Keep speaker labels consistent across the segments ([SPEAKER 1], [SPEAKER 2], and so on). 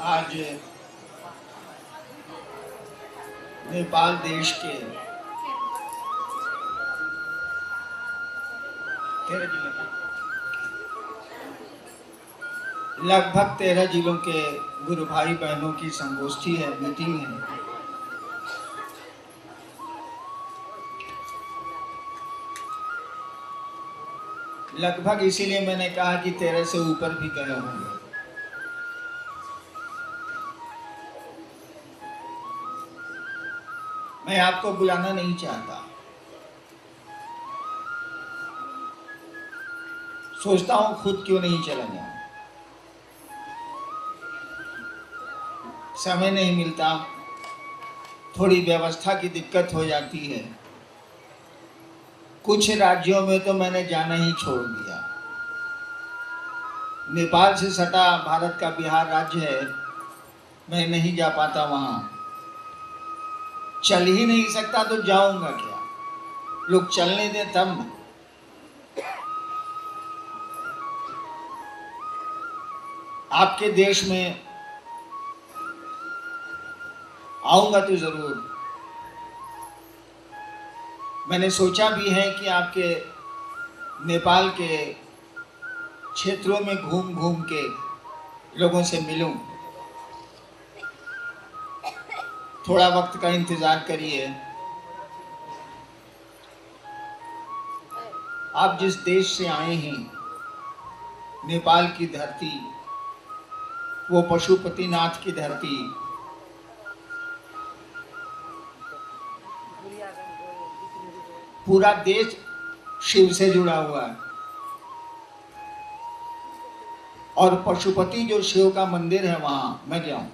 [SPEAKER 1] आज नेपाल देश के 13 जिले लगभग 13 जिलों के गुरु भाई बहनों की संगोष्ठी है, मीटिंग है। लगभग इसीलिए मैंने कहा कि 13 से ऊपर भी गए होंगे। मैं आपको बुलाना नहीं चाहता, सोचता हूं खुद क्यों नहीं चला जाऊं। समय नहीं मिलता, थोड़ी व्यवस्था की दिक्कत हो जाती है। कुछ राज्यों में तो मैंने जाना ही छोड़ दिया। नेपाल से सटा भारत का बिहार राज्य है, मैं नहीं जा पाता वहां। चल ही नहीं सकता तो जाऊंगा क्या? लोग चलने दें तब ना। आपके देश में आऊंगा तो जरूर। मैंने सोचा भी है कि आपके नेपाल के क्षेत्रों में घूम घूम के लोगों से मिलूं। थोड़ा वक्त का इंतजार करिए। आप जिस देश से आए हैं, नेपाल की धरती, वो पशुपतिनाथ की धरती, पूरा देश शिव से जुड़ा हुआ है। और पशुपति जो शिव का मंदिर है, वहां मैं गया हूं।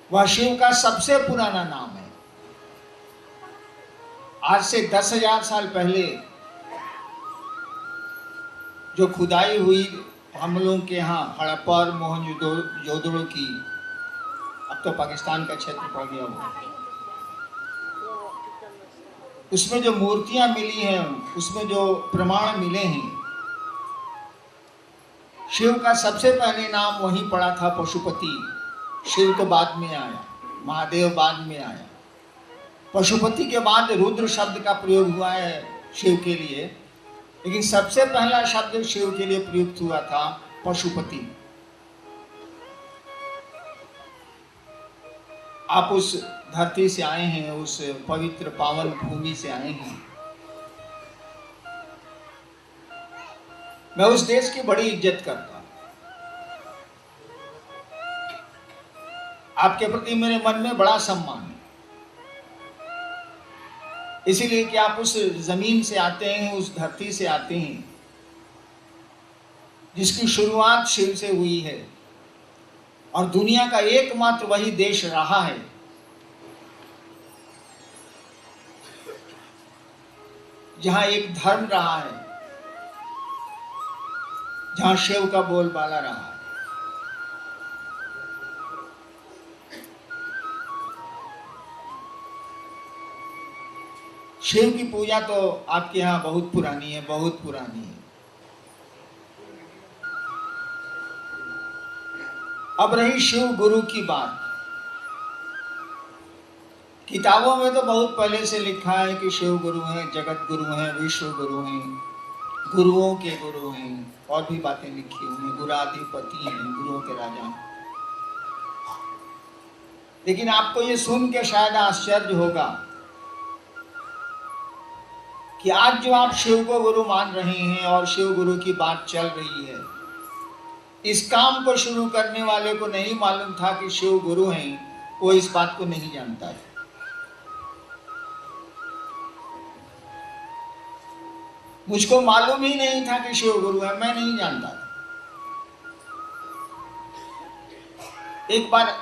[SPEAKER 1] वह शिव का सबसे पुराना नाम है। आज से 10,000 साल पहले जो खुदाई हुई हम लोगों के यहाँ हड़प्पा और मोहनजोदड़ो की, अब तो पाकिस्तान का क्षेत्र पड़ गया वो, उसमें जो मूर्तियां मिली हैं, उसमें जो प्रमाण मिले हैं, शिव का सबसे पहले नाम वहीं पड़ा था, पशुपति। शिव तो बाद में आया, महादेव बाद में आया। पशुपति के बाद रुद्र शब्द का प्रयोग हुआ है शिव के लिए, लेकिन सबसे पहला शब्द शिव के लिए प्रयुक्त हुआ था पशुपति। आप उस धरती से आए हैं, उस पवित्र पावन भूमि से आए हैं। मैं उस देश की बड़ी इज्जत करता हूं। आपके प्रति मेरे मन में बड़ा सम्मान है, इसीलिए कि आप उस जमीन से आते हैं, उस धरती से आते हैं जिसकी शुरुआत शिव से हुई है। और दुनिया का एकमात्र वही देश रहा है जहां एक धर्म रहा है, जहां शिव का बोलबाला रहा है। शिव की पूजा तो आपके यहाँ बहुत पुरानी है, बहुत पुरानी है। अब रही शिव गुरु की बात। किताबों में तो बहुत पहले से लिखा है कि शिव गुरु हैं, जगत गुरु हैं, विश्व गुरु हैं, गुरुओं के गुरु हैं, और भी बातें लिखी हुई हैं, गुराधिपति हैं, गुरुओं के राजा। लेकिन आपको ये सुन के शायद आश्चर्य होगा कि आज जो आप शिव को गुरु मान रहे हैं और शिव गुरु की बात चल रही है, इस काम को शुरू करने वाले को नहीं मालूम था कि शिव गुरु हैं। वो इस बात को नहीं जानता है। मुझको मालूम ही नहीं था कि शिव गुरु है, मैं नहीं जानता था। एक बार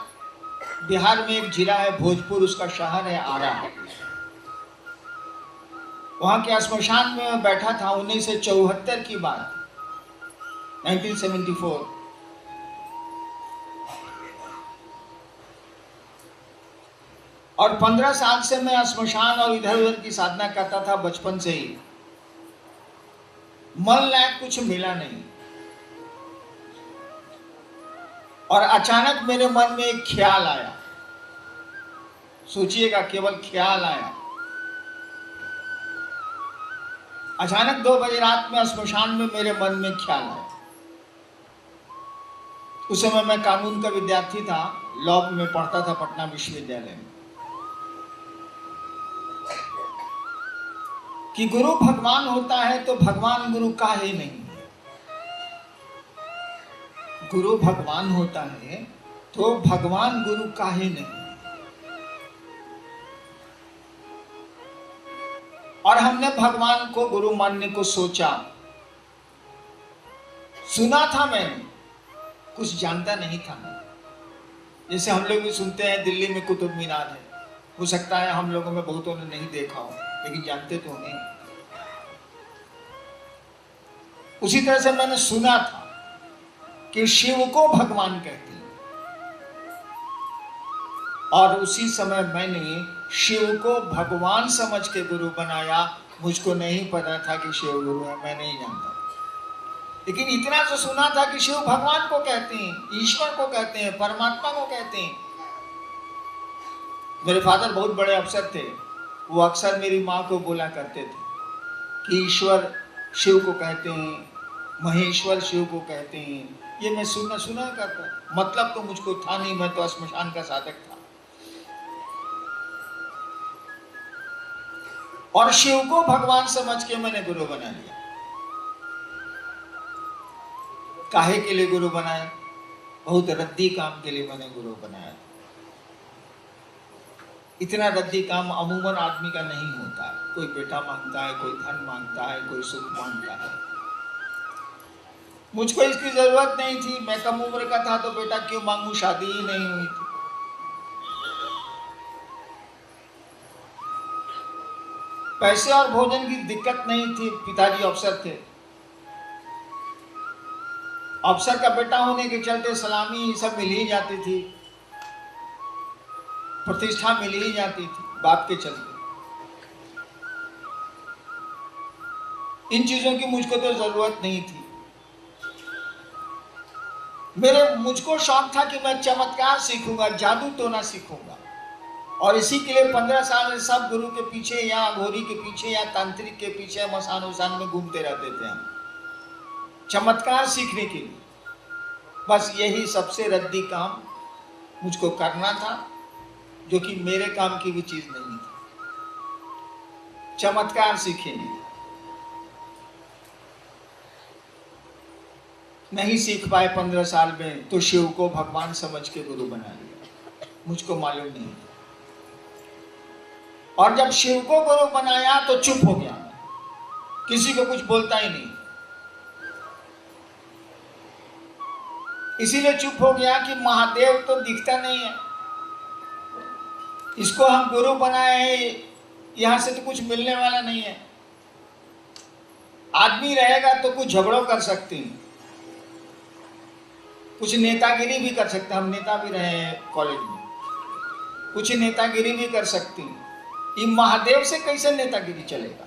[SPEAKER 1] बिहार में एक जिला है भोजपुर, उसका शहर है आरा। वहां के श्मशान में मैं बैठा था, 1974 की बात, 1974। और 15 साल से मैं श्मशान और इधर उधर की साधना करता था, बचपन से ही। मन लायक कुछ मिला नहीं। और अचानक मेरे मन में एक ख्याल आया। सोचिएगा, केवल ख्याल आया। अचानक 2 बजे रात में श्मशान में मेरे मन में ख्याल आया। उस समय मैं कानून का विद्यार्थी था, लॉ में पढ़ता था पटना विश्वविद्यालय में, कि गुरु भगवान होता है तो भगवान गुरु काहे नहीं। गुरु भगवान होता है तो भगवान गुरु काहे नहीं। और हमने भगवान को गुरु मानने को सोचा। सुना था मैंने, कुछ जानता नहीं था मैं। जैसे हम लोग भी सुनते हैं दिल्ली में कुतुब मीनार है, हो सकता है हम लोगों में बहुतों ने नहीं देखा हो, लेकिन जानते तो नहीं। उसी तरह से मैंने सुना था कि शिव को भगवान कहते हैं, और उसी समय मैंने शिव को भगवान समझ के गुरु बनाया। मुझको नहीं पता था कि शिव गुरु है, मैं नहीं जानता, लेकिन इतना तो सुना था कि शिव भगवान को कहते हैं, ईश्वर को कहते हैं, परमात्मा को कहते हैं। मेरे फादर बहुत बड़े अफसर थे, वो अक्सर मेरी माँ को बोला करते थे कि ईश्वर शिव को कहते हैं, महेश्वर शिव को कहते हैं। ये मैं सुना करता, मतलब तो मुझको था नहीं, मैं तो श्मशान का साधक था। और शिव को भगवान समझ के मैंने गुरु बना लिया। काहे के लिए गुरु बनाया? बहुत रद्दी काम के लिए मैंने गुरु बनाया। इतना रद्दी काम अमूमन आदमी का नहीं होता है। कोई बेटा मांगता है, कोई धन मांगता है, कोई सुख मांगता है। मुझको इसकी जरूरत नहीं थी, मैं कम उम्र का था तो बेटा क्यों मांगू, शादी ही नहीं हुई थी। पैसे और भोजन की दिक्कत नहीं थी, पिताजी अफसर थे। अफसर का बेटा होने के चलते सलामी सब मिल ही जाती थी, प्रतिष्ठा मिल ही जाती थी बाप के चलते। इन चीजों की मुझको तो जरूरत नहीं थी। मुझको शौक था कि मैं चमत्कार सीखूंगा, जादू टोना सीखूंगा। और इसी के लिए 15 साल सब गुरु के पीछे या घोरी के पीछे या तांत्रिक के पीछे मसान उसान में घूमते रहते थे हम, चमत्कार सीखने के लिए। बस यही सबसे रद्दी काम मुझको करना था, जो कि मेरे काम की भी चीज नहीं थी। चमत्कार सीखेंगे, नहीं सीख पाए 15 साल में, तो शिव को भगवान समझ के गुरु बना लिया। मुझको मालूम नहीं। और जब शिव को गुरु बनाया तो चुप हो गया, किसी को कुछ बोलता ही नहीं। इसीलिए चुप हो गया कि महादेव तो दिखता नहीं है, इसको हम गुरु बनाए हैं, यहां से तो कुछ मिलने वाला नहीं है। आदमी रहेगा तो कुछ झगड़ों कर सकते हैं, कुछ नेतागिरी भी कर सकते हैं। हम नेता भी रहे हैं कॉलेज में, कुछ नेतागिरी भी कर सकते हैं। ये महादेव से कैसे नेतागिरी चलेगा?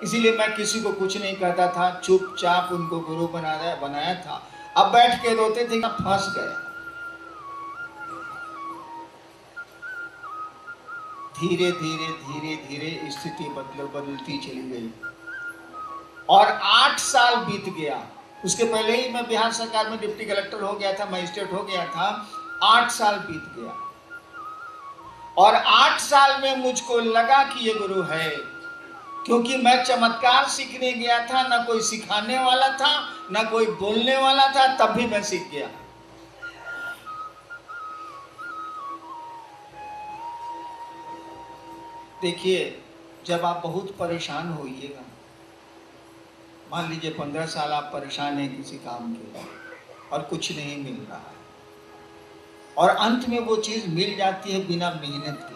[SPEAKER 1] इसीलिए मैं किसी को कुछ नहीं कहता था, चुपचाप उनको गुरु बनाया था। अब बैठ के रोते थे, फंस गए। धीरे धीरे धीरे धीरे स्थिति बदलती चली गई और 8 साल बीत गया। उसके पहले ही मैं बिहार सरकार में डिप्टी कलेक्टर हो गया था, मजिस्ट्रेट हो गया था। 8 साल बीत गया और 8 साल में मुझको लगा कि ये गुरु है, क्योंकि मैं चमत्कार सीखने गया था, ना कोई सिखाने वाला था, ना कोई बोलने वाला था, तब भी मैं सीख गया। देखिए, जब आप बहुत परेशान होइएगा, मान लीजिए 15 साल आप परेशान हैं किसी काम के लिए और कुछ नहीं मिल रहा है, और अंत में वो चीज मिल जाती है बिना मेहनत के,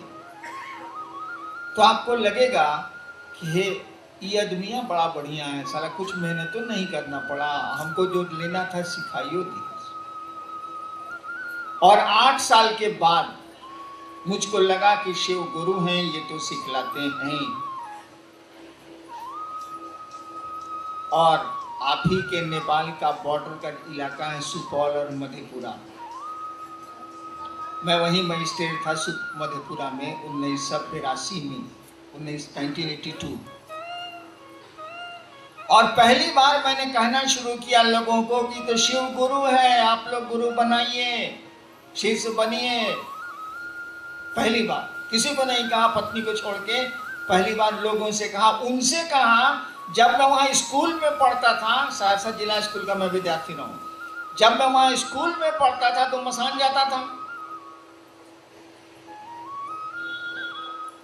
[SPEAKER 1] तो आपको लगेगा कि हे ये आदमिया बड़ा बढ़िया है, साला कुछ मेहनत तो नहीं करना पड़ा, हमको जो लेना था सिखाइयो दी। और 8 साल के बाद मुझको लगा कि शिव गुरु हैं, ये तो सिखलाते हैं। और आप ही के नेपाल का बॉर्डर का इलाका है सुपौल और मधेपुरा। मैं वहीं मजिस्ट्रेट था मधेपुरा में 1982 में 1982। और पहली बार मैंने कहना शुरू किया लोगों को कि तो शिव गुरु है, आप लोग गुरु बनाइए, शिष्य बनिए। पहली बार किसी को नहीं कहा, पत्नी को छोड़ के पहली बार लोगों से कहा। उनसे कहा जब मैं वहाँ स्कूल में पढ़ता था, सहरसा जिला स्कूल का मैं विद्यार्थी रहा हूँ, जब मैं वहाँ स्कूल में पढ़ता था तो मसान जाता था।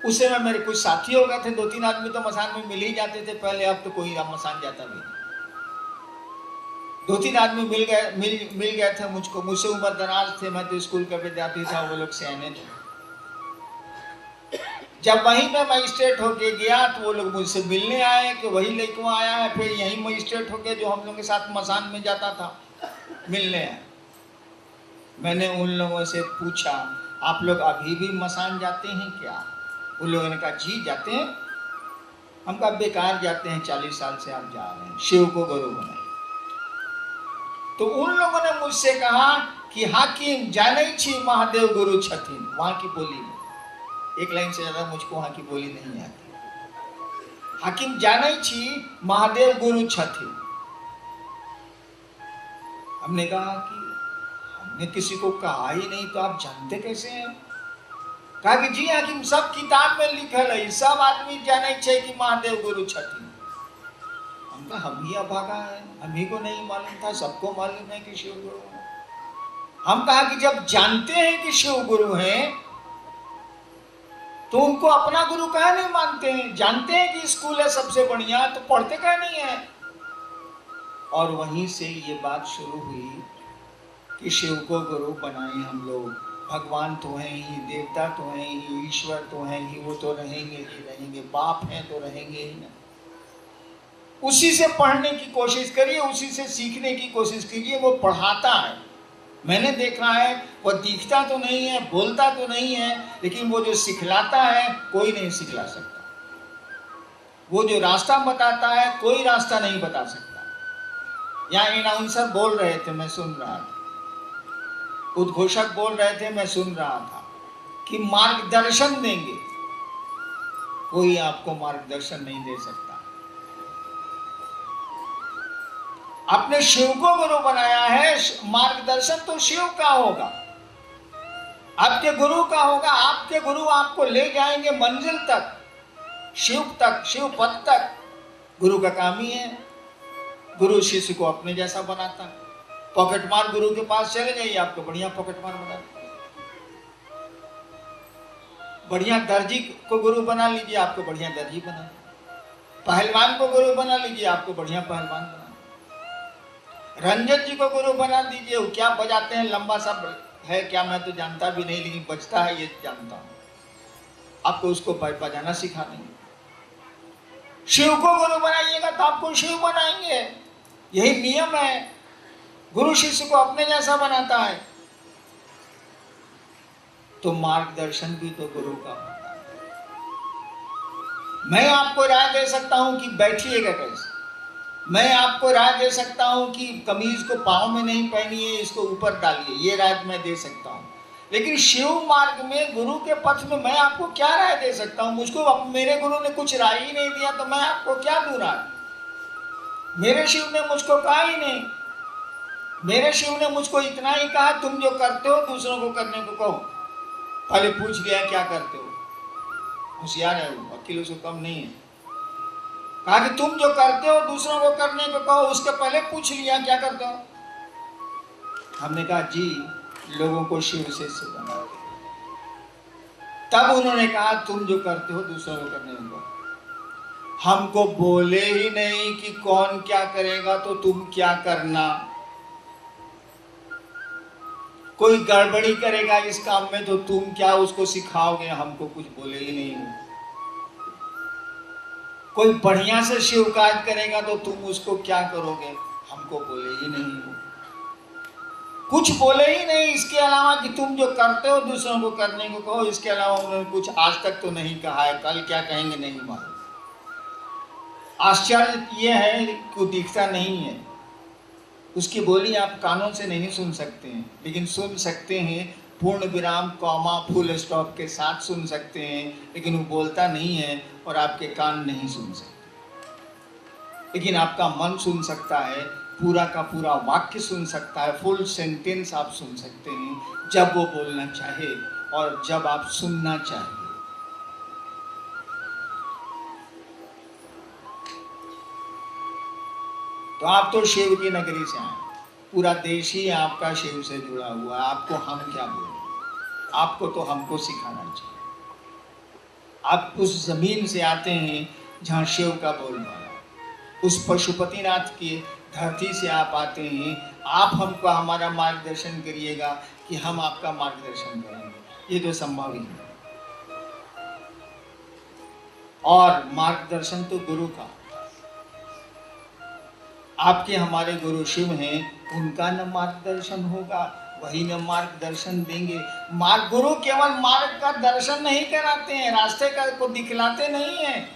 [SPEAKER 1] उस समय मेरे कुछ साथी हो गए थे, 2-3 आदमी तो मसान में मिल ही जाते थे पहले, अब तो कोई मसान जाता भी नहीं। 2-3 आदमी मिल गए थे मुझको, मुझसे उम्र दराज थे, मैं तो स्कूल का विद्यार्थी था, वो लोग सियाने थे। जब वहीं मैं मजिस्ट्रेट होके गया तो वो लोग मुझसे मिलने आए कि वही लड़का आया है, फिर यहीं मजिस्ट्रेट होके जो हम लोग के साथ मसान में जाता था मिलने आए। मैंने उन लोगों से पूछा आप लोग अभी भी मसान जाते हैं क्या? उन लोगों ने कहा जी जाते हैं। हम कहा बेकार जाते हैं, 40 साल से आप जा रहे हैं, शिव को गुरु बनाए। तो उन लोगों ने मुझसे कहा कि हाकिम जाने छी महादेव गुरु छथिन, वहां की बोली में एक लाइन से ज्यादा मुझको वहां की बोली नहीं आती। हाकिम जाने छी महादेव गुरु छथिन। हमने कहा कि हमने किसी को कहा ही नहीं, तो आप जानते कैसे हैं? कहा कि जी हाकिम सब किताब में लिखल है, सब आदमी जाने छे कि महादेव गुरु छथिन। हम कहा हम ही अभागा है, हम ही को नहीं मालूम था, सबको मालूम है कि शिव गुरु है। हम कहा कि जब जानते हैं कि शिव गुरु हैं तो उनको अपना गुरु कहा नहीं मानते हैं? जानते हैं कि स्कूल है सबसे बढ़िया, तो पढ़ते कहा नहीं है? और वहीं से ये बात शुरू हुई कि शिव को गुरु बनाए हम लोग। भगवान तो हैं ही, देवता तो हैं ही, ईश्वर तो हैं ही, वो तो रहेंगे ही रहेंगे, बाप हैं तो रहेंगे ही ना। उसी से पढ़ने की कोशिश करिए, उसी से सीखने की कोशिश कीजिए। वो पढ़ाता है, मैंने देखा है, वो दिखता तो नहीं है, बोलता तो नहीं है, लेकिन वो जो सिखलाता है कोई नहीं सिखला सकता। वो जो रास्ता बताता है कोई रास्ता नहीं बता सकता। यहाँ अनाउंसर बोल रहे थे, मैं सुन रहा था, उद्घोषक बोल रहे थे, मैं सुन रहा था कि मार्गदर्शन देंगे। कोई आपको मार्गदर्शन नहीं दे सकता। आपने शिव को गुरु बनाया है, मार्गदर्शन तो शिव का होगा, आपके गुरु का होगा। आपके गुरु आपको ले जाएंगे मंजिल तक, शिव पद तक। गुरु का काम ही है, गुरु शिष्य को अपने जैसा बनाता है। पॉकेट मार गुरु के पास चले जाइए, आपको बढ़िया पॉकेट मार बना, बढ़िया दर्जी को गुरु बना लीजिए, आपको बढ़िया दर्जी बना। पहलवान को गुरु बना लीजिए, आपको बढ़िया पहलवान बना। रंजन जी को गुरु बना दीजिए, वो क्या बजाते हैं, लंबा सा है क्या मैं तो जानता भी नहीं, लेकिन बजता है ये जानता हूं, आपको उसको बजाना सिखा देंगे। शिव को गुरु बनाइएगा तो आपको शिव बनाएंगे, यही नियम है। गुरु शिष्य को अपने जैसा बनाता है, तो मार्गदर्शन भी तो गुरु का होता है। मैं आपको राय दे सकता हूं कि बैठिएगा कैसे, मैं आपको राय दे सकता हूं कि कमीज को पांव में नहीं पहनिए, इसको ऊपर डालिए, ये राय मैं दे सकता हूं। लेकिन शिव मार्ग में, गुरु के पथ में मैं आपको क्या राय दे सकता हूं? मुझको मेरे गुरु ने कुछ राय ही नहीं दिया, तो मैं आपको क्या दूं राय? मेरे शिव ने मुझको कहा ही नहीं। मेरे शिव ने मुझको इतना ही कहा, तुम जो करते हो दूसरों को करने को कहो। पहले पूछ लिया क्या करते हो, होशियार है वो, वकीलों से कम नहीं है। कहा कि तुम जो करते हो दूसरों को करने को कहो, उसके पहले पूछ लिया क्या करते हो। हमने कहा जी लोगों को शिव से बना। तब उन्होंने कहा तुम जो करते हो दूसरों को करने को कहो। हमको बोले ही नहीं कि कौन क्या करेगा तो तुम क्या करना। कोई गड़बड़ी करेगा इस काम में तो तुम क्या उसको सिखाओगे, हमको कुछ बोले ही नहीं। कोई बढ़िया से शिव कार्य करेगा तो तुम उसको क्या करोगे, हमको बोले ही नहीं। कुछ बोले ही नहीं इसके अलावा कि तुम जो करते हो दूसरों को करने को कहो। इसके अलावा उन्होंने कुछ आज तक तो नहीं कहा है, कल क्या कहेंगे नहीं मालूम। आश्चर्य ये है कि वो दिखता नहीं है, उसकी बोली आप कानों से नहीं सुन सकते हैं, लेकिन सुन सकते हैं पूर्ण विराम कॉमा फुल स्टॉप के साथ सुन सकते हैं, लेकिन वो बोलता नहीं है और आपके कान नहीं सुन सकते। लेकिन आपका मन सुन सकता है, पूरा का पूरा वाक्य सुन सकता है, फुल सेंटेंस आप सुन सकते हैं जब वो बोलना चाहे और जब आप सुनना चाहिए। तो आप तो शिव की नगरी से आए, पूरा देश ही आपका शिव से जुड़ा हुआ है, आपको हम क्या बोलें, आपको तो हमको सिखाना चाहिए। आप उस जमीन से आते हैं जहाँ शिव का बोलबाला, उस पशुपतिनाथ की धरती से आप आते हैं। आप हमको हमारा मार्गदर्शन करिएगा कि हम आपका मार्गदर्शन करेंगे, ये तो संभव ही है। और मार्गदर्शन तो गुरु का, आपके हमारे गुरु शिव हैं, उनका न मार्गदर्शन होगा, वही न मार्गदर्शन देंगे। गुरु केवल मार्ग का दर्शन नहीं कराते हैं, रास्ते का को दिखलाते नहीं हैं।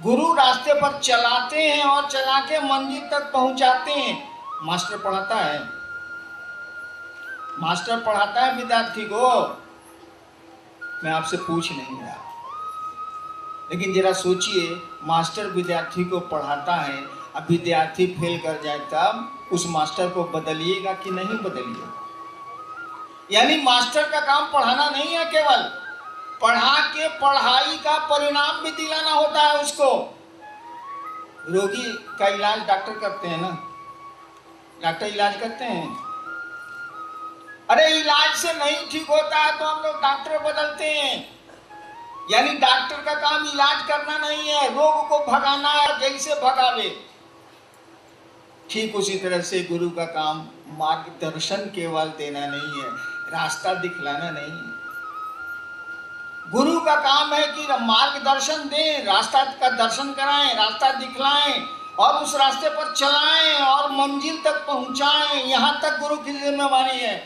[SPEAKER 1] गुरु रास्ते पर चलाते हैं और चला के मंजिल तक पहुंचाते हैं। मास्टर पढ़ाता है, मास्टर पढ़ाता है विद्यार्थी को। मैं आपसे पूछ नहीं रहा, लेकिन जरा सोचिए, मास्टर विद्यार्थी को पढ़ाता है, अब विद्यार्थी फेल कर जाए तब उस मास्टर को बदलिएगा कि नहीं बदलिएगा? यानी मास्टर का काम पढ़ाना नहीं है, केवल पढ़ा के पढ़ाई का परिणाम भी दिलाना होता है उसको। रोगी का इलाज डॉक्टर करते हैं ना, डॉक्टर इलाज करते हैं। अरे इलाज से नहीं ठीक होता है तो हम लोग डॉक्टर बदलते हैं। यानी डॉक्टर का काम इलाज करना नहीं है, रोग को भगाना है, जैसे भगावे। ठीक उसी तरह से गुरु का काम मार्गदर्शन केवल देना नहीं है, रास्ता दिखलाना नहीं है। गुरु का काम है कि मार्गदर्शन दें, रास्ता का दर्शन कराएं, रास्ता दिखलाएं और उस रास्ते पर चलाएं और मंजिल तक पहुंचाएं। यहां तक गुरु की जिम्मेवारी है।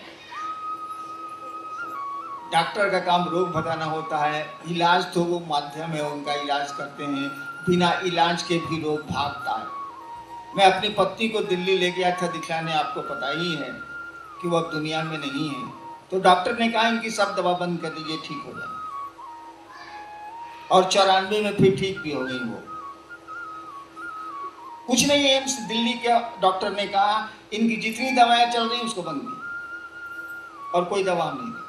[SPEAKER 1] डॉक्टर का काम रोग भगाना होता है, इलाज तो वो माध्यम है, उनका इलाज करते हैं। बिना इलाज के भी रोग भागता है। मैं अपनी पत्नी को दिल्ली ले गया था दिखाने, आपको पता ही है कि वो अब दुनिया में नहीं है। तो डॉक्टर ने कहा इनकी सब दवा बंद कर दीजिए, ठीक हो जाए। और 94 में फिर ठीक भी हो गई वो। कुछ नहीं, एम्स दिल्ली के डॉक्टर ने कहा इनकी जितनी दवाएं चल रही उसको बंद की और कोई दवा नहीं दी।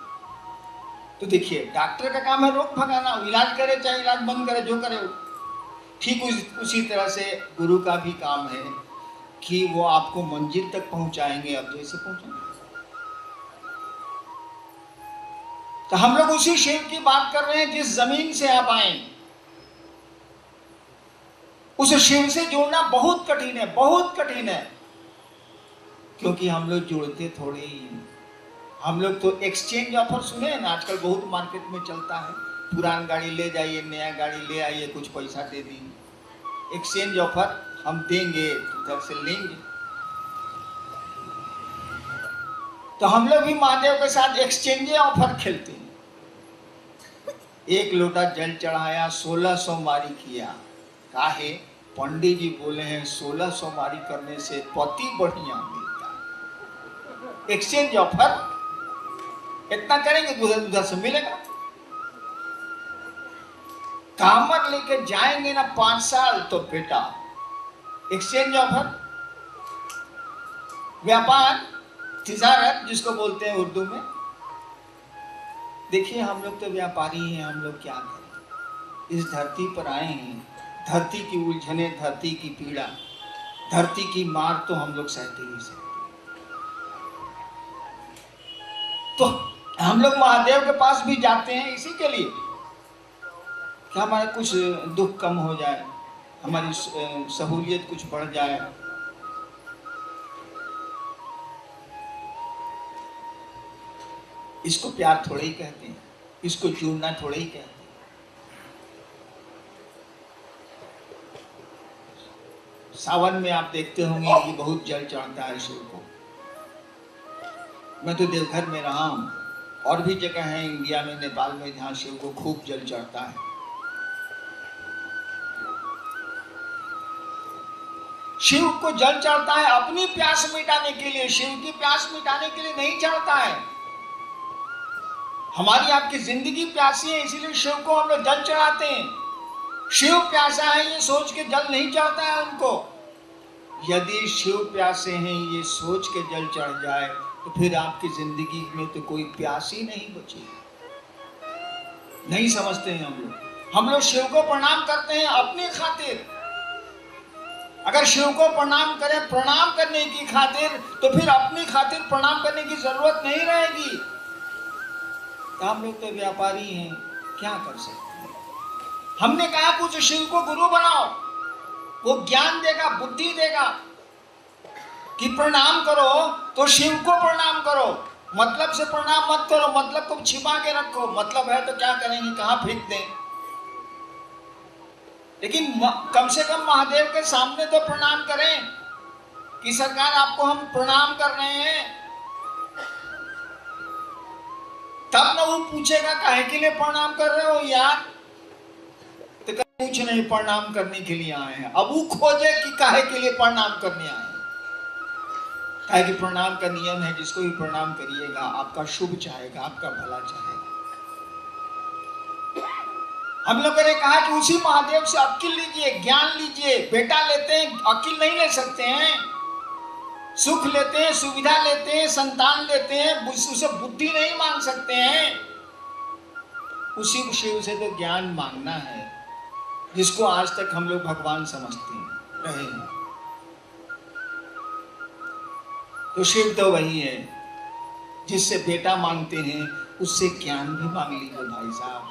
[SPEAKER 1] तो देखिए, डॉक्टर का काम है रोग भगाना, इलाज करे चाहे इलाज बंद करे, जो करे। ठीक उसी तरह से गुरु का भी काम है कि वो आपको मंजिल तक पहुंचाएंगे, अब जैसे पहुंचाएंगे। तो हम लोग उसी शिव की बात कर रहे हैं जिस जमीन से आप आए। उस शिव से जुड़ना बहुत कठिन है, बहुत कठिन है, क्योंकि हम लोग जुड़ते थोड़े ही हैं। हम लोग तो एक्सचेंज ऑफर सुने ना, आजकल बहुत मार्केट में चलता है, पुरान गाड़ी ले जाइए, नया गाड़ी ले आइए, कुछ पैसा दे देंगे, एक्सचेंज ऑफर हम देंगे, उधर से लेंगे। तो हम लोग भी महादेव के साथ एक्सचेंज ऑफर खेलते हैं। एक लोटा जल चढ़ाया, 16 सोमवारी किया। काहे? पंडित जी बोले हैं 16 सोमवारी करने से पति बढ़िया मिलता। एक्सचेंज ऑफर इतना करेंगे उधर से मिलेगा। कामर लेके जाएंगे ना 5 साल तो बेटा एक्सचेंज ऑफर। व्यापार, तिजारत जिसको बोलते हैं उर्दू में। देखिए, हम लोग तो व्यापारी हैं, हम लोग क्या करें? इस धरती पर आए हैं, धरती की उलझने, धरती की पीड़ा, धरती की मार तो हम लोग सहते ही सहते। तो हम लोग महादेव के पास भी जाते हैं इसी के लिए कि हमारा कुछ दुख कम हो जाए, हमारी सहूलियत कुछ बढ़ जाए। इसको प्यार थोड़े ही कहते हैं, इसको जुड़ना थोड़े ही कहते हैं। सावन में आप देखते होंगे कि बहुत जल चढ़ता है शिव को। मैं तो देवघर में रहा हूँ, और भी जगह है इंडिया में, नेपाल में, जहाँ शिव को खूब जल चढ़ता है। शिव को जल चढ़ता है अपनी प्यास मिटाने के लिए, शिव की प्यास मिटाने के लिए नहीं चढ़ता है। हमारी आपकी जिंदगी प्यासी है, इसीलिए शिव को हम लोग जल चढ़ाते हैं। शिव प्यासा है ये सोच के जल नहीं चढ़ता है उनको। यदि शिव प्यासे हैं ये सोच के जल चढ़ जाए तो फिर आपकी जिंदगी में तो कोई प्यास ही नहीं बची। नहीं समझते हैं हम लोग शिव को प्रणाम करते हैं अपनी खातिर। अगर शिव को प्रणाम करें प्रणाम करने की खातिर, तो फिर अपनी खातिर प्रणाम करने की जरूरत नहीं रहेगी। तो हम लोग तो व्यापारी हैं, क्या कर सकते हैं। हमने कहा कुछ शिव को गुरु बनाओ, वो ज्ञान देगा, बुद्धि देगा कि प्रणाम करो तो शिव को प्रणाम करो, मतलब से प्रणाम मत करो, मतलब को छिपा के रखो। मतलब है तो क्या करेंगे, कहां फेंक दें। लेकिन कम से कम महादेव के सामने तो प्रणाम करें कि सरकार आपको हम प्रणाम कर रहे हैं। तब ना वो पूछेगा काहे के लिए प्रणाम कर रहे हो यार, तो कुछ नहीं, प्रणाम करने के लिए आए हैं। अब वो खोजे कि काहे के लिए प्रणाम करने आए हैं। काहे कि प्रणाम का नियम है, जिसको भी प्रणाम करिएगा आपका शुभ चाहेगा, आपका भला चाहेगा। हम लोगों ने कहा कि उसी महादेव से अकील लीजिए, ज्ञान लीजिए। बेटा लेते हैं, अकील नहीं ले सकते हैं। सुख लेते हैं, सुविधा लेते हैं, संतान लेते हैं, उसे बुद्धि नहीं मांग सकते हैं। उसी शिव से तो ज्ञान मांगना है, जिसको आज तक हम लोग भगवान समझते रहे हैं। तो शिव तो वही है जिससे बेटा मांगते हैं, उससे ज्ञान भी मांग लीजिए भाई साहब।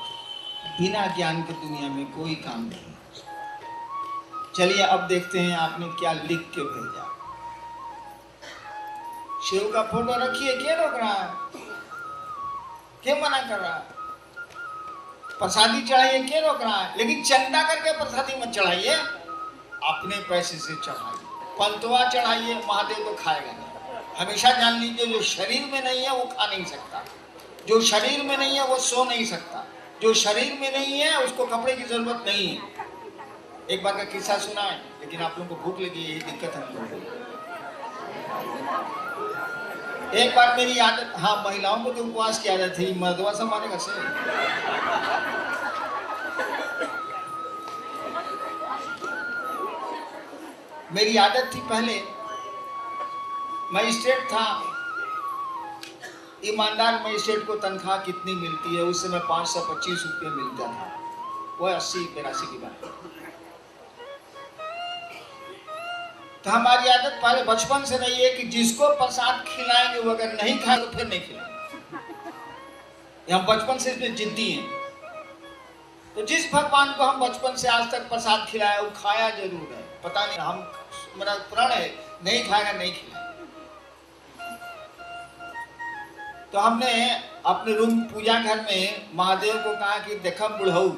[SPEAKER 1] बिना ज्ञान के दुनिया में कोई काम नहीं। चलिए अब देखते हैं आपने क्या लिख के भेजा। शिव का फोटो रखिए, क्या रोक रहा है, क्या मना कर रहा है। प्रसादी चढ़ाइए, क्या रोक रहा है, लेकिन चंदा करके प्रसादी मत चढ़ाइए, अपने पैसे से चढ़ाइए। पंतवा चढ़ाइए, महादेव को खाएगा नहीं। हमेशा जान लीजिए, जो शरीर में नहीं है वो खा नहीं सकता, जो शरीर में नहीं है वो सो नहीं सकता, जो शरीर में नहीं है उसको कपड़े की जरूरत नहीं है। एक बार का किस्सा सुना है, लेकिन आप लोगों को भूख लगी, यही दिक्कत है। एक बार मेरी आदत, हाँ महिलाओं को तो उपवास की आदत थी, मर्दवा से मानेगा से। मेरी आदत थी, पहले मजिस्ट्रेट था, ईमानदार मजिस्ट्रेट को तनख्वाह कितनी मिलती है, उस समय 525 रुपये मिलता था। वो 80-82 की बात। तो हमारी आदत पहले बचपन से नहीं है कि जिसको प्रसाद खिलाएंगे वो अगर नहीं खाए तो फिर नहीं खिलाएंगे। हम बचपन से इसमें जिद्दी हैं। तो जिस भगवान को हम बचपन से आज तक प्रसाद खिलाया वो खाया जरूर है। पता नहीं, हम मेरा प्रण है नहीं खाएगा नहीं खिलाएगा। तो हमने अपने रूम पूजा घर में महादेव को कहा कि देखा बुढ़ऊ,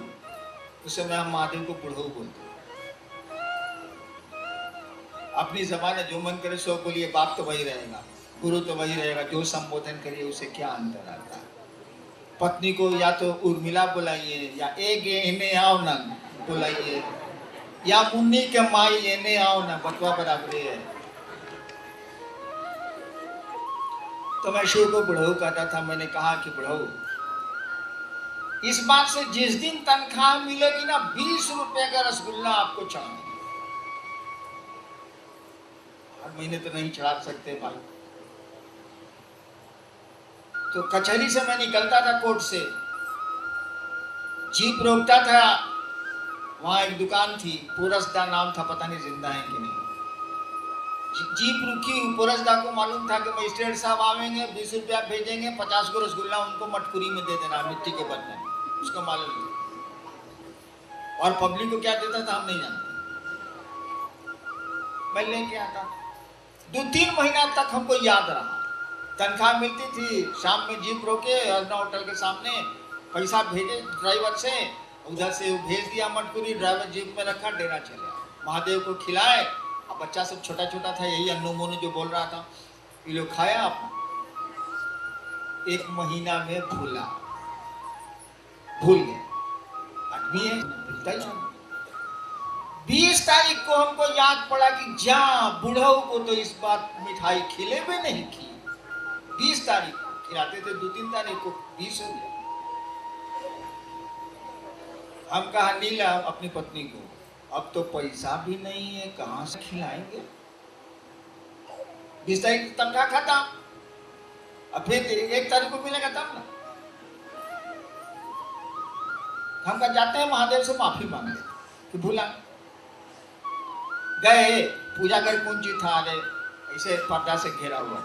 [SPEAKER 1] उस समय हम महादेव को बुढ़ऊ बोलते हैं। अपनी जबान है, जो मन करे सो बोलिए, बाप तो वही रहेगा, गुरु तो वही रहेगा, जो संबोधन करिए उसे क्या अंतर आता है। पत्नी को या तो उर्मिला बुलाइए, या एक इन्हें आओ ना बुलाइए, या मुन्नी के माई इन्हें आओ ना, बतवा बराबर है। तो मैं शिव को बुढ़ऊ कहता था। मैंने कहा कि बुढ़ऊ, इस बात से जिस दिन तनख्वाह मिलेगी ना, 20 रुपए का रसगुल्ला आपको चढ़ाएंगे। हर महीने तो नहीं चढ़ा सकते भाई। तो कचहरी से मैं निकलता था, कोर्ट से जीप रोकता था, वहां एक दुकान थी, पुरस्दा नाम था, पता नहीं जिंदा है कि नहीं। जीप रुकी, पुरस्दा को मालूम था कि मजिस्ट्रेट साहब आवेंगे, 20 रुपया भेजेंगे, 50 को रसगुल्ला उनको मटकुरी में दे देना, मिट्टी के बर्तन, उसका मालूम नहीं। और पब्लिक को क्या देता था हम नहीं जानते। मैं लेके आता, 2-3 महीना तक हमको याद रहा। तनख्वाह मिलती थी, शाम में जीप रोके अर्ना होटल के सामने, पैसा भेजे ड्राइवर से, उधर से भेज दिया मटकुरी, ड्राइवर जीप में रखा, डेरा चले। महादेव को खिलाए। अब बच्चा सब छोटा छोटा था, यही अन्नू मोनू जो बोल रहा था, ये लोग खाया अपना। 1 महीना में भूल गए। आदमी है, भूलता ही 20 तारीख को हमको याद पड़ा कि जा बुढ़ऊ को तो इस बार मिठाई खिले भी नहीं की। 20 तारीख को खिलाते थे, 2-3 तारीख को 20 हो गया। हम कहा नीला अपनी पत्नी को, अब तो पैसा भी नहीं है, कहां से खिलाएंगे। 20 तारीख तनख्वाह खाता, अब फिर 1 तारीख को मिलेगा तब ना। हम कहा जाते हैं महादेव से माफी मांगे कि भूला गए। पूजा कर कुंजी था, अरे ऐसे पर्दा से घेरा हुआ,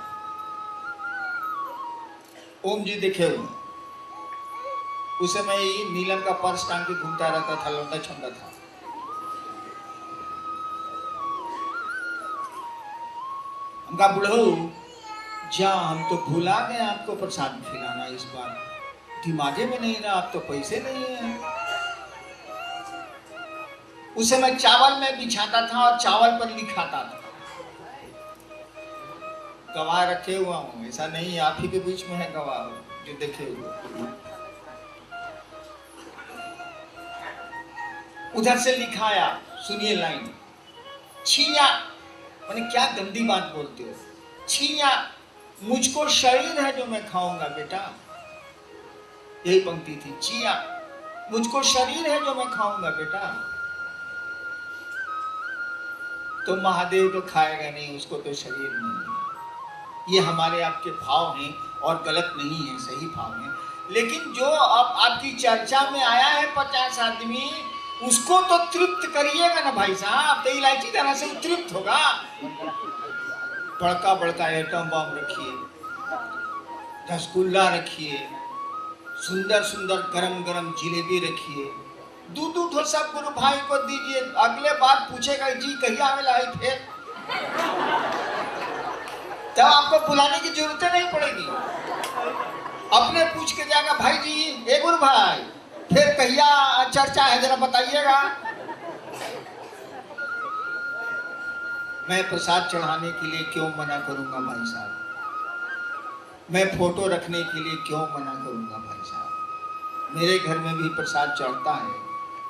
[SPEAKER 1] ओम जी दिखे हुए। उस समय ही नीलम का पर्स टांग के घूमता रहता था, लौंडा छंदा था। हम कहा बुढ़ऊ जा, हम तो भूला गए आपको प्रसाद खिलाना, इस बार दिमागे में नहीं रहा, अब तो पैसे नहीं है। उस समय चावल में बिछाता था और चावल पर लिखाता था। गवाह रखे हुआ हूं, ऐसा नहीं आप ही के बीच में है गवाह जो देखे हुए। उधर से लिखाया, सुनिए लाइन, छिया, मैंने क्या गंदी बात बोलते हो, छिया मुझको शरीर है जो मैं खाऊंगा बेटा। यही पंक्ति थी, छिया मुझको शरीर है जो मैं खाऊंगा बेटा। तो महादेव तो खाएगा नहीं, उसको तो शरीर नहीं है। ये हमारे आपके भाव हैं और गलत नहीं है, सही भाव हैं। लेकिन जो अब आपकी चर्चा में आया है 50 आदमी, उसको तो तृप्त करिएगा ना भाई साहब। तो इलायची दाना से तृप्त होगा। बड़का बड़का आइटम बम रखिए, रसगुल्ला रखिए, सुंदर सुंदर गरम गरम जिलेबी रखिए, दूध सब गुरु भाई को दीजिए। अगले बार पूछेगा जी कहिया आवेला है फिर, तब आपको बुलाने की जरूरत नहीं पड़ेगी। अपने पूछ के जाएगा भाई जी, ए गुरु भाई फिर कहिया चर्चा है जरा बताइएगा। मैं प्रसाद चढ़ाने के लिए क्यों मना करूंगा भाई साहब, मैं फोटो रखने के लिए क्यों मना करूंगा भाई साहब। मेरे घर में भी प्रसाद चढ़ता है,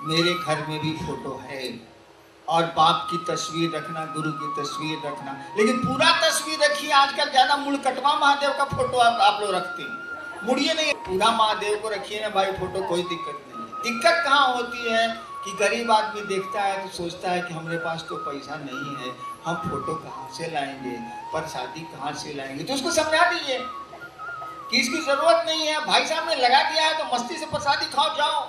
[SPEAKER 1] मेरे घर में भी फोटो है, और बाप की तस्वीर रखना, गुरु की तस्वीर रखना, लेकिन पूरा तस्वीर रखिए। आजकल ज्यादा मुड़कटवा महादेव का फोटो आप लोग रखते हैं, मुड़िए नहीं, पूरा महादेव को रखिए ना भाई फोटो, कोई दिक्कत नहीं है। दिक्कत कहाँ होती है कि गरीब आदमी देखता है तो सोचता है कि हमारे पास तो पैसा नहीं है, हम फोटो कहाँ से लाएंगे, प्रसादी कहाँ से लाएंगे। तो उसको समझा दीजिए कि इसकी जरूरत नहीं है, भाई साहब ने लगा दिया है तो मस्ती से प्रसादी खाओ जाओ।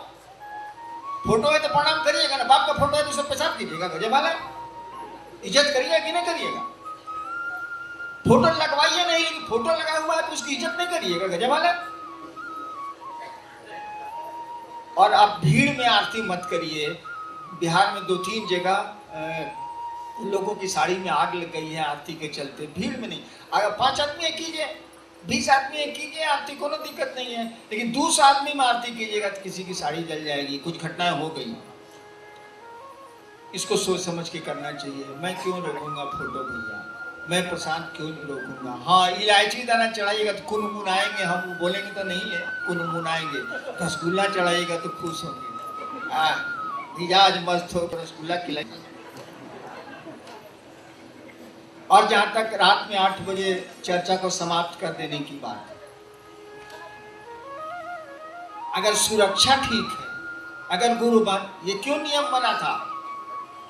[SPEAKER 1] फोटो है तो प्रणाम करिएगा ना, बाप का फोटो है तो सब पेशाब कीजिएगा, गजब वाला इज्जत करिएगा कि नहीं करिएगा। फोटो लगवाइए नहीं, लेकिन फोटो लगा हुआ है तो उसकी इज्जत नहीं करिएगा, गजब वाला। और आप भीड़ में आरती मत करिए। बिहार में 2-3 जगह लोगों की साड़ी में आग लग गई है आरती के चलते, भीड़ में नहीं। अगर 5 आदमी कीजिए, 20 आदमी कीजिए आरती, कोनो दिक्कत नहीं है, लेकिन 200 आदमी में आरती कीजिएगा तो किसी की साड़ी जल जाएगी, कुछ घटनाएं हो गई। इसको सोच समझ के करना चाहिए। मैं क्यों रोकूंगा फोटो भैया, मैं प्रसाद क्यों रोकूंगा। हाँ इलायची दाना चढ़ाइएगा तो कुनमुनाएंगे, हम बोलेंगे तो नहीं है, कुनमुनाएंगे। रसगुल्ला चढ़ाइएगा तो खुश होंगे, मिजाज मस्त हो, रसगुल्ला खिलाइए। और जहां तक रात में 8 बजे चर्चा को समाप्त कर देने की बात, अगर सुरक्षा ठीक है, अगर गुरु ये क्यों नियम बना था,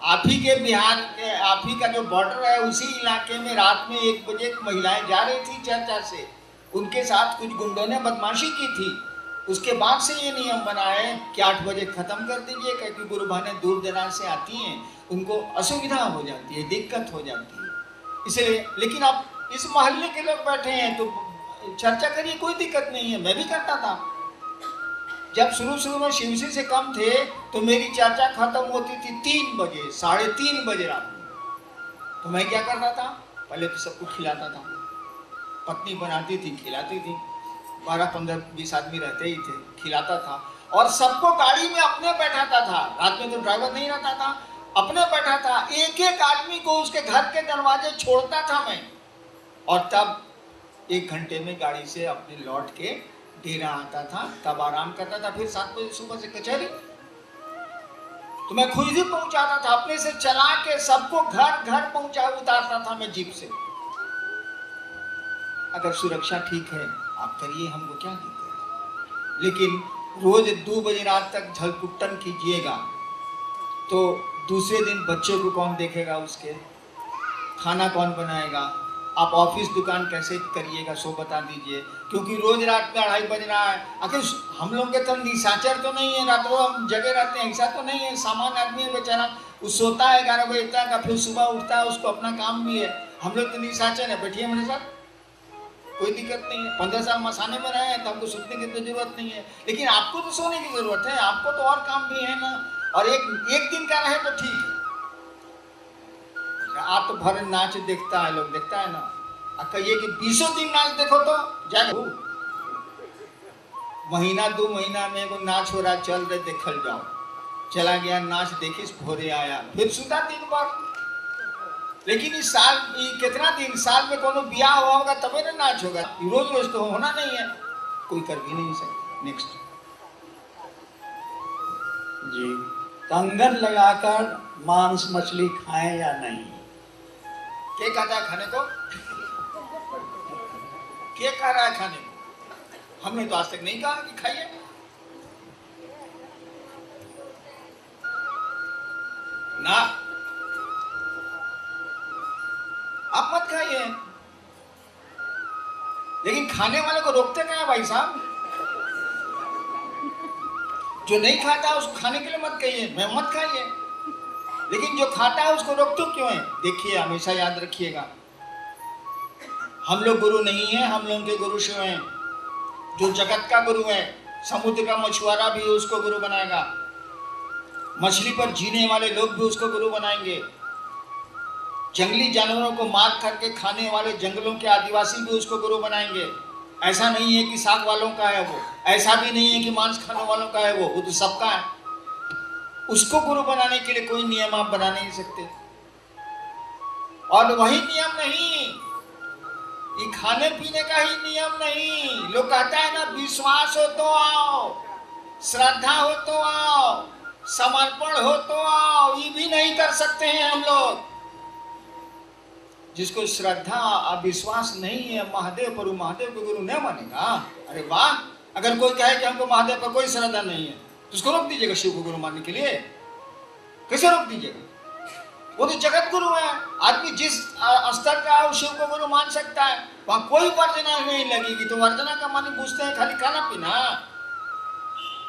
[SPEAKER 1] आप ही के बिहार के, आप ही का जो बॉर्डर है उसी इलाके में रात में 1 बजे महिलाएं जा रही थी चर्चा से, उनके साथ कुछ गुंडों ने बदमाशी की थी। उसके बाद से ये नियम बना है कि 8 बजे खत्म कर दीजिए, क्योंकि गुरु बहनें दूर दराज से आती हैं, उनको असुविधा हो जाती है, दिक्कत हो जाती है, इसलिए। लेकिन अब इस मोहल्ले के लोग बैठे हैं तो चर्चा करिए, कोई दिक्कत नहीं है। मैं भी करता था जब शुरू में शिवसी से कम थे तो मेरी चर्चा खत्म होती थी 3 बजे, 3:30 बजे रात में। तो मैं क्या करता था, पहले तो सबको खिलाता था, पत्नी बनाती थी खिलाती थी, 12, 15, 20 आदमी रहते ही थे, खिलाता था। और सबको गाड़ी में अपने बैठाता था, रात में तो ड्राइवर नहीं रहता था, अपने बैठा था। एक एक आदमी को उसके घर के दरवाजे छोड़ता था मैं, और तब 1 घंटे में गाड़ी से अपने लौट के डेरा आता था, तब आराम करता था, फिर 7 बजे सुबह से कचहरी। तो मैं खुद ही पहुंचाता था, अपने से चला के सबको घर घर पहुंचा उतारता था मैं जीप से। अगर सुरक्षा ठीक है आप करिए, हमको क्या दिक्कत। लेकिन रोज 2 बजे रात तक झलकुट्टन कीजिएगा तो दूसरे दिन बच्चे को कौन देखेगा, उसके खाना कौन बनाएगा, आप ऑफिस दुकान कैसे करिएगा, सो बता दीजिए। क्योंकि रोज रात में 2:30 बज रहा है। आखिर हम लोग के तरह निशाचर तो नहीं है, रात को हम जगह रहते हैं, ऐसा तो नहीं है। सामान्य आदमी है बेचारा, वो सोता है 11 बजे तक, फिर सुबह उठता है, उसको अपना काम भी है। हम लोग तो निशाचर है। बैठिए मेरे साथ, कोई दिक्कत नहीं है। 15 साल मसाने में रहे हैं तो हमको सोने की तो जरूरत नहीं है। लेकिन आपको तो सोने की जरूरत है, आपको तो और काम भी है ना। और एक दिन का रहे तो ठीक है। रात भर नाच देखता है लोग, देखता है ना। कहिए कि 20 दिन नाच देखो तो जाओ, महीना 2 महीना में को नाच हो रहा, चल रहे देखल जाओ। चला गया नाच देखिस, भोरे आया, फिर सुधा दिन भर। लेकिन इस साल कितना दिन, साल में कोनो ब्याह हुआ होगा तबे ना नाच होगा। रोज रोज तो होना नहीं है, कोई कर भी नहीं सकता। नेक्स्ट
[SPEAKER 2] जी, कंगन लगाकर मांस मछली खाएं या नहीं?
[SPEAKER 1] क्या कहता है खाने को? क्या कह रहा है खाने को? हमने तो आज तक नहीं कहा कि खाइए। ना, आप मत खाइए। लेकिन खाने वाले को रोकते क्या है भाई साहब? जो नहीं खाता उसको खाने के लिए मत कहिए, मैं मत खाइए। लेकिन जो खाता है उसको रोकते क्यों है? देखिए, हमेशा याद रखिएगा, हम लोग गुरु नहीं है, हम लोगों के गुरु शिव हैं। जो जगत का गुरु है, समुद्र का मछुआरा भी उसको गुरु बनाएगा, मछली पर जीने वाले लोग भी उसको गुरु बनाएंगे, जंगली जानवरों को मार करके खाने वाले जंगलों के आदिवासी भी उसको गुरु बनाएंगे। ऐसा नहीं है कि साग वालों का है वो, ऐसा भी नहीं है कि मांस खाने वालों का है वो तो सबका है। उसको गुरु बनाने के लिए कोई नियम आप बना नहीं सकते। और वही नियम नहीं, ये खाने पीने का ही नियम नहीं। लोग कहता है ना, विश्वास हो तो आओ, श्रद्धा हो तो आओ, समर्पण हो तो आओ। ये भी नहीं कर सकते हैं हम लोग। जिसको श्रद्धा और विश्वास नहीं है महादेव पर, महादेव को गुरु नहीं मानेगा। अरे वाह, अगर कोई कहे कि हमको महादेव पर कोई श्रद्धा नहीं है तो उसको रोक दीजिएगा शिव को गुरु मानने के लिए। कैसे रोक दीजिएगा? वो तो जगत गुरु है। आदमी जिस स्तर का है शिव को गुरु मान सकता है। वहां कोई वर्जना नहीं लगेगी। तो वर्जना का मानी पूछते हैं खाली खाना पीना,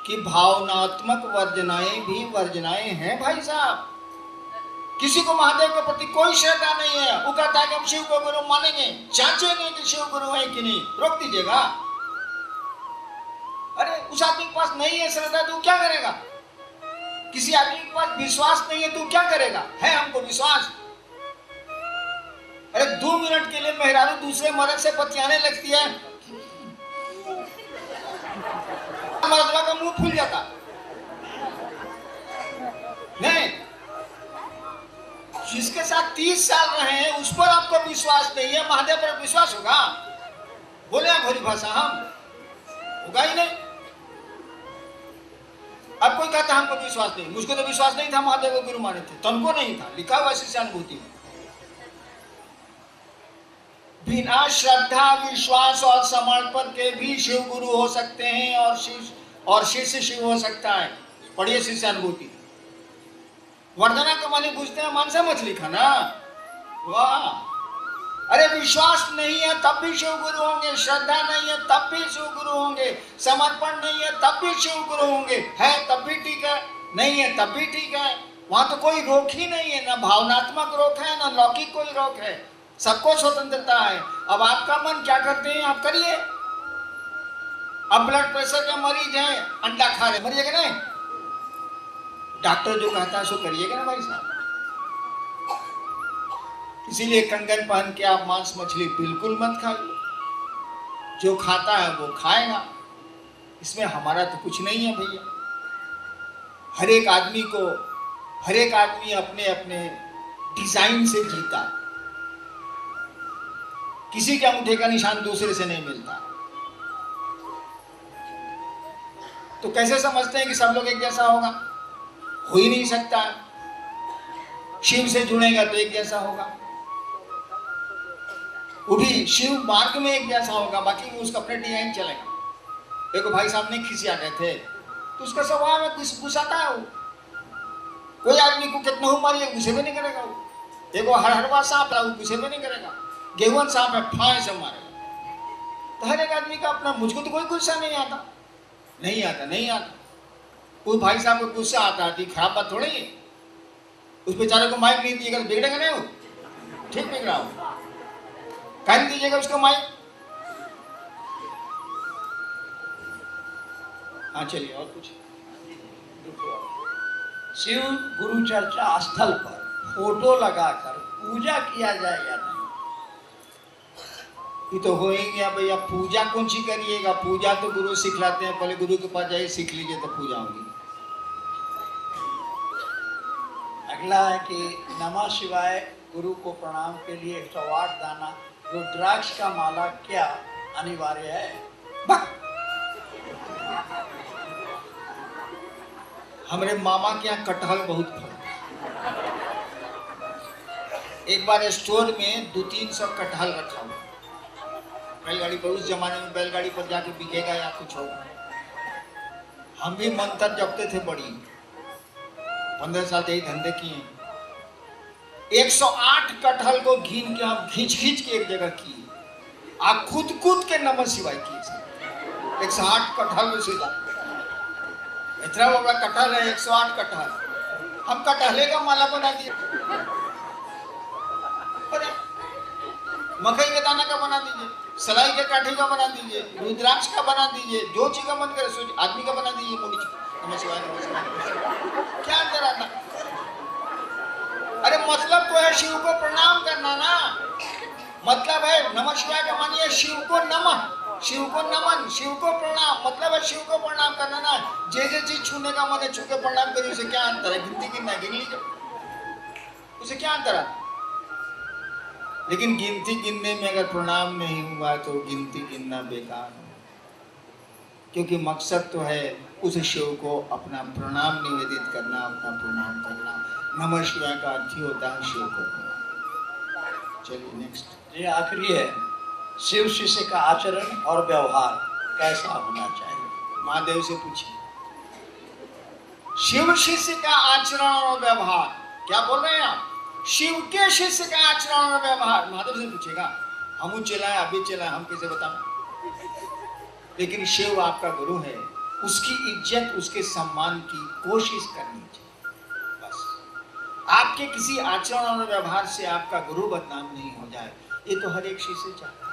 [SPEAKER 1] कि भावनात्मक वर्जनाएं भी वर्जनाएं हैं भाई साहब। किसी को महादेव के प्रति कोई श्रद्धा नहीं है, वो कहता है कि हम शिव को गुरु मानेंगे, जांचेंगे कि शिव गुरु है कि नहीं, रोक दीजिएगा। अरे उस आदमी के पास नहीं है श्रद्धा तो क्या करेगा? किसी आदमी के पास विश्वास नहीं है तो क्या करेगा? है हमको विश्वास। अरे 2 मिनट के लिए मेहरारू दूसरे मर्द से बतियाने लगती है, मर्दवा का मुंह फूल जाता नहीं। जिसके साथ 30 साल रहे हैं उस पर आपको विश्वास नहीं है, महादेव पर विश्वास होगा? बोले आप भरी भाषा, हम होगा ही नहीं। अब कोई कहता हमको विश्वास नहीं, मुझको तो विश्वास नहीं था, महादेव को गुरु माने थे, तुमको नहीं था, लिखा हुआ शिष्यानुभूति में। बिना श्रद्धा विश्वास और समर्पण के भी शिव गुरु हो सकते हैं और शिष्य शिव हो सकता है। पढ़िए शिष्यानुभूति। वर्धना के माने पूछते हैं मांस मछली खाना? वाह! अरे विश्वास नहीं है तब भी शिव गुरु होंगे, श्रद्धा नहीं है तब भी शिव गुरु होंगे, समर्पण नहीं है तब भी शिव गुरु होंगे, है तब भी ठीक है, नहीं है तब भी ठीक है। वहां तो कोई रोक ही नहीं है, ना भावनात्मक रोक है ना लौकिक कोई रोक है, सबको स्वतंत्रता है। अब आपका मन क्या करते हैं आप करिए। अब ब्लड प्रेशर के मरीज हैं, अंडा खा रहे, मरिएगा नहीं? डॉक्टर जो कहता है सो करिएगा ना भाई साहब। इसीलिए कंगन पहन के आप मांस मछली बिल्कुल मत खाइए। जो खाता है वो खाएगा, इसमें हमारा तो कुछ नहीं है भैया। हर एक आदमी अपने अपने डिजाइन से जीता है। किसी के अंगूठे का निशान दूसरे से नहीं मिलता। तो कैसे समझते हैं कि सब लोग एक जैसा होगा? हो ही नहीं सकता। शिव से जुड़ेगा तो एक जैसा होगा, वो भी शिव मार्ग में एक जैसा होगा, बाकी वो उसका अपने डिजाइन चलेगा। एक भाई साहब ने खिसिया गए थे, तो उसका स्वभाव है गुस्साता है वो। कोई आदमी को कितना हो मारिए गुस्से में नहीं करेगा वो। देखो हरहरवा सांप है, वो गुस्से में नहीं करेगा। गेहूं सांप है, फाय से मारेगा। तो हर एक आदमी का अपना, मुझको तो कोई गुस्सा नहीं आता, नहीं आता, नहीं आता। कोई भाई साहब को गुस्सा आता है, खराब बात थोड़ी है। उस बेचारे को माइक नहीं दिएगा तो बिगड़ेगा नहीं हो, ठीक बिगड़ा हो, कह नहीं दीजिएगा उसको माइक। हाँ चलिए और कुछ।
[SPEAKER 2] शिव गुरु चर्चा स्थल पर फोटो लगाकर पूजा किया जाए या नहीं?
[SPEAKER 1] ये तो हो ही गया भैया। पूजा कौन सी करिएगा? पूजा तो गुरु सिखलाते हैं, पहले गुरु के पास जाइए, सीख लीजिए तो पूजा होगी।
[SPEAKER 2] अगला है कि नमः शिवाय गुरु को प्रणाम के लिए 108 दाना रुद्राक्ष का माला क्या अनिवार्य है?
[SPEAKER 1] हमारे मामा के यहाँ कटहल बहुत फल। एक बार स्टोर में 200-300 कटहल रखा हुआ बैलगाड़ी पर। उस जमाने में बैलगाड़ी पर जाके बिकेगा या कुछ होगा। हम भी मंत्र जपते थे बड़ी, 15 साल यही धंधे किए। 108 कटहल को घीन के हम खींच खींच के एक जगह किए, आप खुद के नमः शिवाय किए। 108 कटहल में सीधा इतना बड़ा कटहल है, 108 कटहल। हम कटहले का माला बना दिए, मकई के दाना का बना दीजिए, सलाई के काठी का बना दीजिए, रुद्राक्ष का बना दीजिए, जो चीज का मन करे सो आदमी का बना दीजिए। मोदी नमः शिवाय, नमः शिवाय, क्या अंतर आता? अरे मतलब तो है शिव को प्रणाम करना ना। मतलब है नमः शिवाय का मानिए शिव को नमः, शिव को नमन, शिव को प्रणाम। मतलब है शिव को प्रणाम करना ना। जे चीज छूने का मन है छू के प्रणाम करिए, उसे क्या अंतर है? गिनती गिनना गिन लीजिए, उसे क्या अंतर है? लेकिन गिनती गिनने में अगर प्रणाम नहीं हुआ तो गिनती गिनना बेकार है। क्योंकि मकसद तो है उस शिव को अपना प्रणाम निवेदित करना, अपना प्रणाम करना। नमः शिवाय का अर्थ ही होता है शिव को प्रणाम। चलिए नेक्स्ट।
[SPEAKER 2] ये आखिरी है, शिव शिष्य का आचरण और व्यवहार कैसा होना चाहिए?
[SPEAKER 1] महादेव से पूछिए। शिव शिष्य का आचरण और व्यवहार, क्या बोल रहे हैं आप? शिव के शिष्य का आचरण और व्यवहार महादेव से पूछेगा। हम चला है, अभी चला है, हम कैसे बताएं? लेकिन शिव आपका गुरु है, उसकी इज्जत, उसके सम्मान की कोशिश करनी चाहिए। बस आपके किसी आचरण और व्यवहार से आपका गुरु बदनाम नहीं हो जाए, ये तो हर एक शिष्य चाहता है,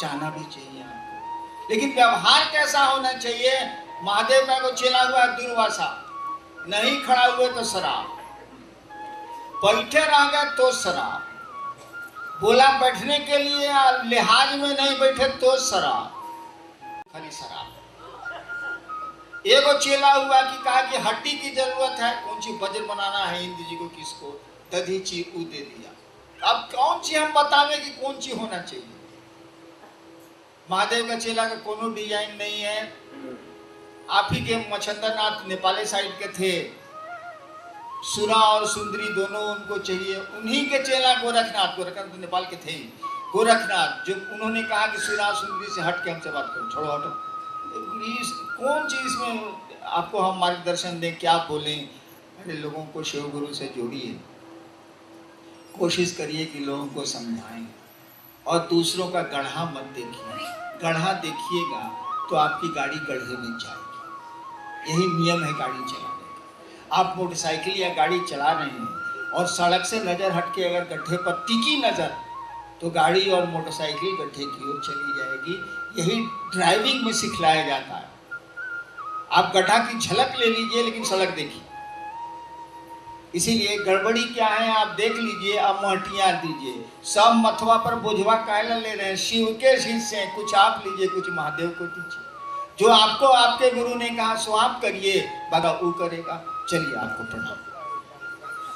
[SPEAKER 1] चाहना भी चाहिए आपको। लेकिन व्यवहार कैसा होना चाहिए? महादेव का को चला हुआ है दुर्वासा, नहीं खड़ा हुए तो शराब, बैठे रह गए तो शराब, बोला बैठने के लिए लिहाज में नहीं बैठे तो शराब, खाली शराब। एगो चेला हुआ कि कहा कि हड्डी की जरूरत है, कौन सी वज्र बनाना है हिंदी जी को, किसको दधीची ऊ दे दिया। अब कौन सी हम बतावे कि कौन सी होना चाहिए? महादेव का चेला का कोनो डिजाइन नहीं है। आप ही के मच्छंद्रनाथ नेपाली साइड के थे, सुरा और सुंदरी दोनों उनको चाहिए। उन्हीं के चेला गोरखनाथ, गोरखनाथ तो नेपाल के थे ही, गोरखनाथ, जो उन्होंने कहा कि सुरा सुंदरी से हट के हमसे बात करो, छोड़ो हटो। कौन चीज में आपको हम मार्गदर्शन दें, क्या बोलें? अरे लोगों को शिव गुरु से जोड़िए, कोशिश करिए कि लोगों को समझाएं, और दूसरों का गढ़ा मत देखिए। गढ़ा देखिएगा तो आपकी गाड़ी गड्ढे में जाएगी। यही नियम है गाड़ी चलाने का। आप मोटरसाइकिल या गाड़ी चला रहे हैं और सड़क से नजर हट के अगर गड्ढे पर टिकी नजर, तो गाड़ी और मोटरसाइकिल गड्ढे की ओर चली जाएगी। यही ड्राइविंग में सिखलाया जाता है। आप गड्ढा की झलक ले लीजिए लेकिन सड़क देखिए। इसीलिए गड़बड़ी क्या है आप देख लीजिए, अब महटियां दीजिए। सब मथवा पर बोझवा कायला ले रहे हैं, शिव के शिष्य हैं, कुछ आप लीजिए, कुछ महादेव को दीजिए। जो आपको आपके गुरु ने कहा सो आप करिए, बाबा वो करेगा। चलिए आपको प्रणाम।